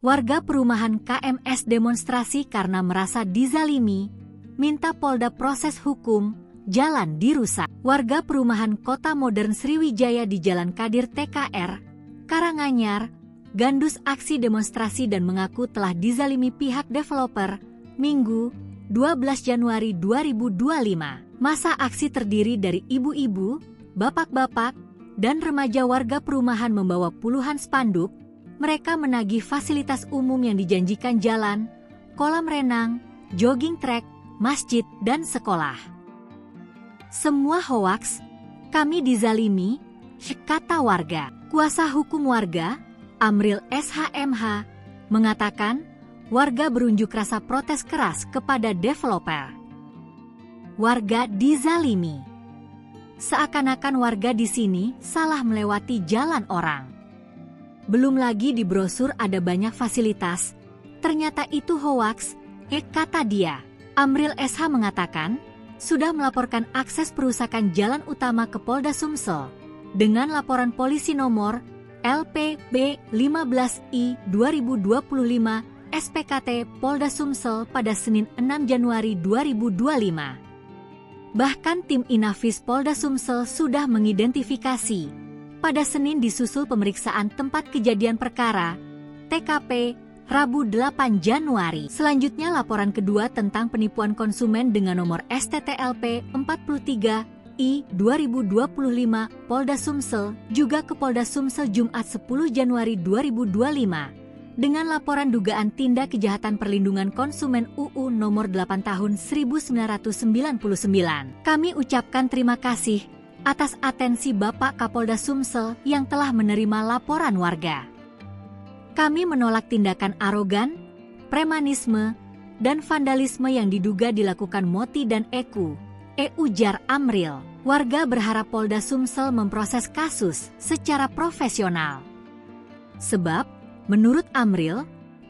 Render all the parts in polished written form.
Warga perumahan KMS demonstrasi karena merasa dizalimi, minta Polda proses hukum, jalan dirusak. Warga perumahan Kota Modern Sriwijaya di Jalan Kadir TKR, Karanganyar, gandus aksi demonstrasi dan mengaku telah dizalimi pihak developer, Minggu, 12 Januari 2025. Masa aksi terdiri dari ibu-ibu, bapak-bapak, dan remaja warga perumahan membawa puluhan spanduk. Mereka menagih fasilitas umum yang dijanjikan jalan, kolam renang, jogging track, masjid, dan sekolah. Semua hoaks, kami dizalimi, kata warga. Kuasa hukum warga, Amril SHMH, mengatakan warga berunjuk rasa protes keras kepada developer. Warga dizalimi. Seakan-akan warga di sini salah melewati jalan orang. Belum lagi di brosur ada banyak fasilitas, ternyata itu hoaks, kata dia. Amril SH mengatakan, sudah melaporkan akses perusakan jalan utama ke Polda Sumsel, dengan laporan polisi nomor LPB 15I 2025 SPKT Polda Sumsel pada Senin 6 Januari 2025. Bahkan tim Inafis Polda Sumsel sudah mengidentifikasi. Pada Senin disusul pemeriksaan tempat kejadian perkara, TKP, Rabu 8 Januari. Selanjutnya laporan kedua tentang penipuan konsumen dengan nomor STTLP 43I 2025 Polda Sumsel juga ke Polda Sumsel Jumat 10 Januari 2025 dengan laporan dugaan tindak kejahatan perlindungan konsumen UU nomor 8 tahun 1999. Kami ucapkan terima kasih atas atensi Bapak Kapolda Sumsel yang telah menerima laporan warga. Kami menolak tindakan arogan, premanisme, dan vandalisme yang diduga dilakukan Moti dan Eku, ujar Amril. Warga berharap Polda Sumsel memproses kasus secara profesional. Sebab, menurut Amril,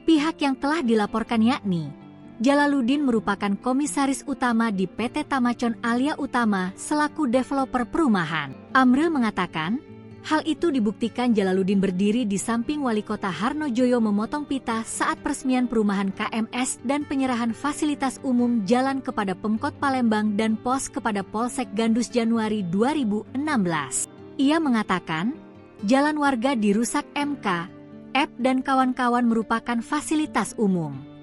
pihak yang telah dilaporkan yakni Jalaluddin merupakan komisaris utama di PT Tamacon Alia Utama selaku developer perumahan. Amril mengatakan, hal itu dibuktikan Jalaluddin berdiri di samping Wali Kota Harnojoyo memotong pita saat peresmian perumahan KMS dan penyerahan fasilitas umum jalan kepada Pemkot Palembang dan pos kepada Polsek Gandus Januari 2016. Ia mengatakan, jalan warga dirusak MK, F dan kawan-kawan merupakan fasilitas umum.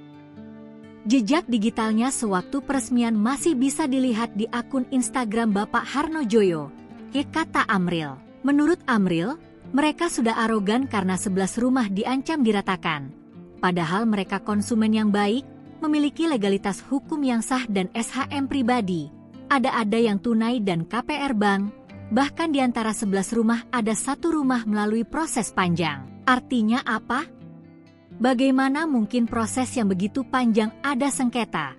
Jejak digitalnya sewaktu peresmian masih bisa dilihat di akun Instagram Bapak Harnojoyo, kata Amril. Menurut Amril, mereka sudah arogan karena 11 rumah diancam diratakan. Padahal mereka konsumen yang baik, memiliki legalitas hukum yang sah dan SHM pribadi. Ada yang tunai dan KPR bank, bahkan di antara 11 rumah ada 1 rumah melalui proses panjang. Artinya apa? Bagaimana mungkin proses yang begitu panjang ada sengketa?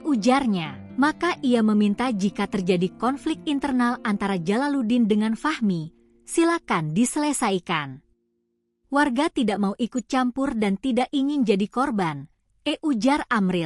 Ujarnya. Maka ia meminta jika terjadi konflik internal antara Jalaluddin dengan Fahmi, silakan diselesaikan. Warga tidak mau ikut campur dan tidak ingin jadi korban, ujar Amril.